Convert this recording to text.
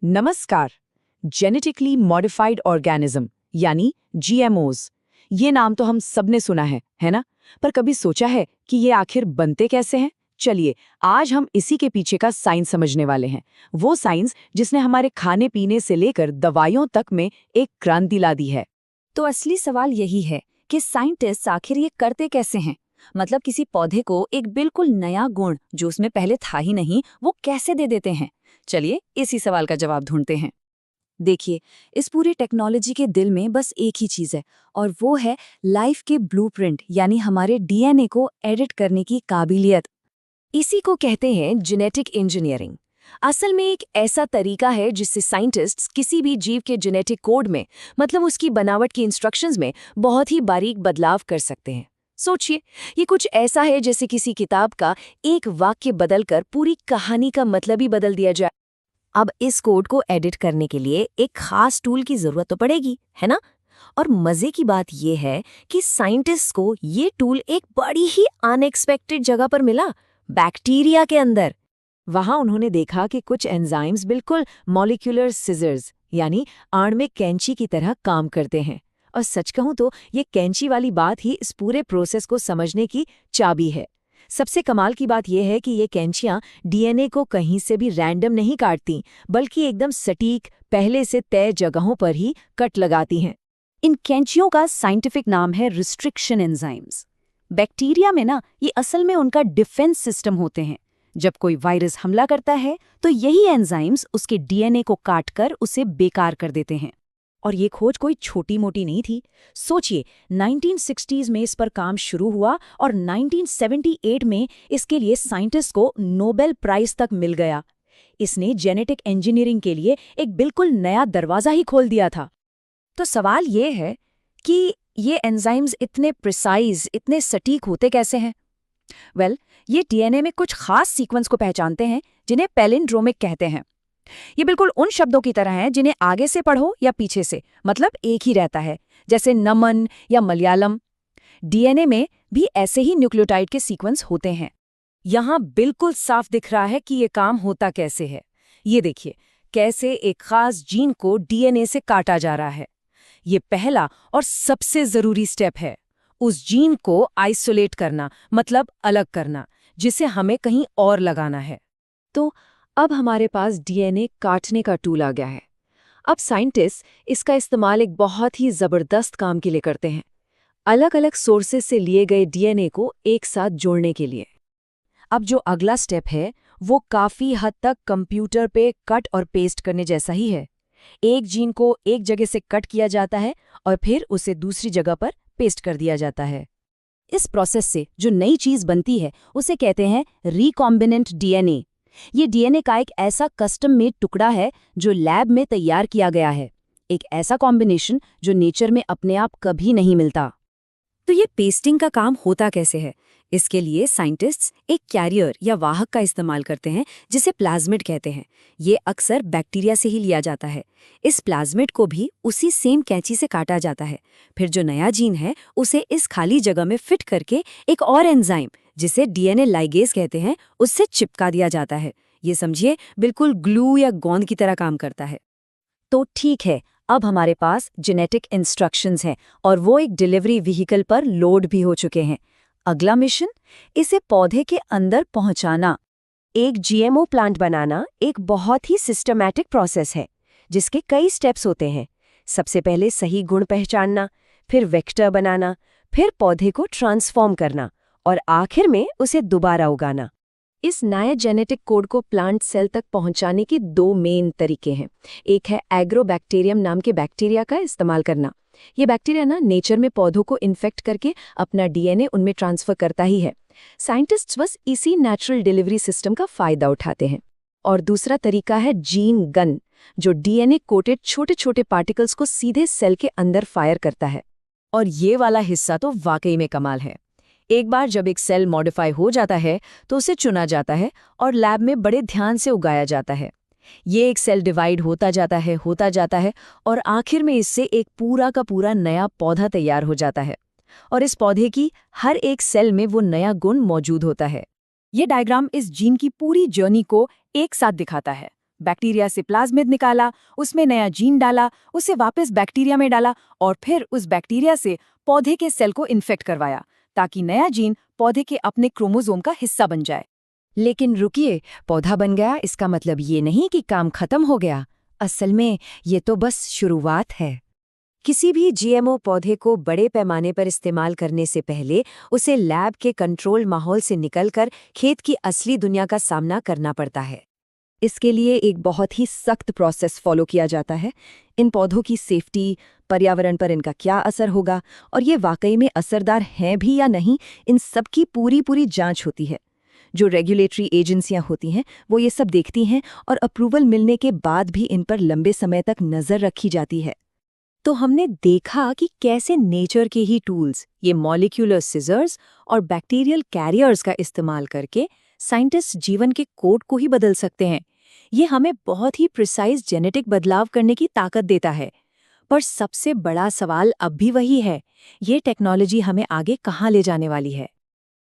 नमस्कार। Genetically modified organism यानी जीएमओज, ये नाम तो हम सबने सुना है ना? पर कभी सोचा है कि ये आखिर बनते कैसे हैं? चलिए, आज हम इसी के पीछे का साइंस समझने वाले हैं। वो साइंस जिसने हमारे खाने पीने से लेकर दवाइयों तक में एक क्रांति ला दी है। तो असली सवाल यही है कि साइंटिस्ट आखिर ये करते कैसे हैं। मतलब किसी पौधे को एक बिल्कुल नया गुण जो उसमें पहले था ही नहीं, वो कैसे दे देते हैं। चलिए इसी सवाल का जवाब ढूंढते हैं। देखिए, इस पूरी टेक्नोलॉजी के दिल में बस एक ही चीज है, और वो है लाइफ के ब्लूप्रिंट, यानी हमारे डीएनए को एडिट करने की काबिलियत। इसी को कहते हैं जेनेटिक इंजीनियरिंग। असल में एक ऐसा तरीका है जिससे साइंटिस्ट्स किसी भी जीव के जेनेटिक कोड में, मतलब उसकी बनावट की इंस्ट्रक्शंस में, बहुत ही बारीक बदलाव कर सकते हैं। सोचिए, ये कुछ ऐसा है जैसे किसी किताब का एक वाक्य बदलकर पूरी कहानी का मतलब ही बदल दिया जाए। अब इस कोड को एडिट करने के लिए एक खास टूल की जरूरत तो पड़ेगी, है ना? और मजे की बात यह है कि साइंटिस्ट को ये टूल एक बड़ी ही अनएक्सपेक्टेड जगह पर मिला, बैक्टीरिया के अंदर। वहां उन्होंने देखा कि कुछ एंजाइम्स बिल्कुल मॉलिक्यूलर सिजर्स यानी आणविक कैंची की तरह काम करते हैं। और सच कहूं तो ये कैंची वाली बात ही इस पूरे प्रोसेस को समझने की चाबी है। सबसे कमाल की बात यह है कि ये कैंचियां डीएनए को कहीं से भी रैंडम नहीं काटती, बल्कि एकदम सटीक, पहले से तय जगहों पर ही कट लगाती हैं। इन कैंचियों का साइंटिफिक नाम है रिस्ट्रिक्शन एंजाइम्स। बैक्टीरिया में ना, ये असल में उनका डिफेंस सिस्टम होते हैं। जब कोई वायरस हमला करता है तो यही एंजाइम्स उसके डीएनए को काटकर उसे बेकार कर देते हैं। और ये खोज कोई छोटी मोटी नहीं थी। सोचिए, 1960s में इस पर काम शुरू हुआ और 1978 में इसके लिए साइंटिस्ट को नोबेल प्राइज तक मिल गया। इसने जेनेटिक इंजीनियरिंग के लिए एक बिल्कुल नया दरवाजा ही खोल दिया था। तो सवाल ये है कि ये एंजाइम्स इतने प्रिसाइज, इतने सटीक होते कैसे हैं? ये डीएनए में कुछ खास सीक्वेंस को पहचानते हैं जिन्हें पैलिंड्रोमिक कहते हैं। ये बिल्कुल उन शब्दों की तरह हैं जिन्हें आगे से पढ़ो या पीछे से, मतलब एक ही रहता है, जैसे नमन या मलयालम। डीएनए में भी ऐसे ही न्यूक्लियोटाइड के सीक्वेंस होते हैं। यहाँ बिल्कुल साफ दिख रहा है कि ये काम होता कैसे है। ये देखिए, कैसे एक खास जीन को डीएनए से काटा जा रहा है। ये पहला और सबसे जरूरी स्टेप है, उस जीन को आइसोलेट करना, मतलब अलग करना, जिसे हमें कहीं और लगाना है। तो अब हमारे पास डीएनए काटने का टूल आ गया है। अब साइंटिस्ट इसका इस्तेमाल एक बहुत ही जबरदस्त काम के लिए करते हैं, अलग अलग सोर्सेस से लिए गए डीएनए को एक साथ जोड़ने के लिए। अब जो अगला स्टेप है वो काफी हद तक कंप्यूटर पे कट और पेस्ट करने जैसा ही है। एक जीन को एक जगह से कट किया जाता है और फिर उसे दूसरी जगह पर पेस्ट कर दिया जाता है। इस प्रोसेस से जो नई चीज बनती है उसे कहते हैं रिकॉम्बिनेंट डीएनए। ये डीएनए का एक ऐसा कस्टम मेड टुकड़ा है जो लैब में तैयार किया गया है, एक ऐसा कॉम्बिनेशन जो नेचर में अपने आप कभी नहीं मिलता। तो ये पेस्टिंग का काम होता कैसे है? इसके लिए साइंटिस्ट्स एक कैरियर या वाहक का इस्तेमाल करते हैं जिसे प्लाज्मिड कहते हैं। ये अक्सर बैक्टीरिया से ही लिया जाता है। इस प्लाज्मिड को भी उसी सेम कैंची से काटा जाता है। फिर जो नया जीन है उसे इस खाली जगह में फिट करके एक और एंजाइम, जिसे डीएनए लाइगेज कहते हैं, उससे चिपका दिया जाता है। ये समझिए बिल्कुल ग्लू या गोंद की तरह काम करता है। तो ठीक है, अब हमारे पास जेनेटिक इंस्ट्रक्शंस हैं और वो एक डिलीवरी व्हीकल पर लोड भी हो चुके हैं। अगला मिशन, इसे पौधे के अंदर पहुंचाना। एक जीएमओ प्लांट बनाना एक बहुत ही सिस्टमैटिक प्रोसेस है जिसके कई स्टेप्स होते हैं। सबसे पहले सही गुण पहचानना, फिर वेक्टर बनाना, फिर पौधे को ट्रांसफॉर्म करना और आखिर में उसे दोबारा उगाना। इस नए जेनेटिक कोड को प्लांट सेल तक पहुंचाने के दो मेन तरीके हैं। एक है एग्रोबैक्टीरियम नाम के बैक्टीरिया का इस्तेमाल करना। ये बैक्टीरिया ना नेचर में पौधों को इन्फेक्ट करके अपना डीएनए उनमें ट्रांसफर करता ही है। साइंटिस्ट्स बस इसी नेचुरल डिलीवरी सिस्टम का फायदा उठाते हैं। और दूसरा तरीका है जीन गन, जो डीएनए कोटेड छोटे छोटे पार्टिकल्स को सीधे सेल के अंदर फायर करता है। और ये वाला हिस्सा तो वाकई में कमाल है। एक बार जब एक सेल मॉडिफाई हो जाता है तो उसे चुना जाता है और लैब में बड़े ध्यान से उगाया जाता है। ये एक सेल डिवाइड होता जाता है और आखिर में इससे एक पूरा का पूरा नया पौधा तैयार हो जाता है। और इस पौधे की हर एक सेल में वो नया गुण मौजूद होता है। ये डायग्राम इस जीन की पूरी जर्नी को एक साथ दिखाता है। बैक्टीरिया से प्लाज्मिड निकाला, उसमें नया जीन डाला, उसे वापस बैक्टीरिया में डाला और फिर उस बैक्टीरिया से पौधे के सेल को इन्फेक्ट करवाया ताकि नया जीन पौधे के अपने क्रोमोसोम का हिस्सा बन जाए। लेकिन रुकिए, पौधा बन गया इसका मतलब ये नहीं कि काम खत्म हो गया। असल में ये तो बस शुरुआत है। किसी भी जीएमओ पौधे को बड़े पैमाने पर इस्तेमाल करने से पहले उसे लैब के कंट्रोल माहौल से निकलकर खेत की असली दुनिया का सामना करना पड़ता है। इसके लिए एक बहुत ही सख्त प्रोसेस फॉलो किया जाता है। इन पौधों की सेफ्टी, पर्यावरण पर इनका क्या असर होगा और ये वाकई में असरदार हैं भी या नहीं, इन सब की पूरी जांच होती है। जो रेगुलेटरी एजेंसियां होती हैं वो ये सब देखती हैं और अप्रूवल मिलने के बाद भी इन पर लंबे समय तक नज़र रखी जाती है। तो हमने देखा कि कैसे नेचर के ही टूल्स, ये मॉलिक्यूलर सिजर्स और बैक्टीरियल कैरियर्स का इस्तेमाल करके साइंटिस्ट जीवन के कोड को ही बदल सकते हैं। ये हमें बहुत ही प्रिसाइज जेनेटिक बदलाव करने की ताकत देता है। पर सबसे बड़ा सवाल अब भी वही है, ये टेक्नोलॉजी हमें आगे कहाँ ले जाने वाली है।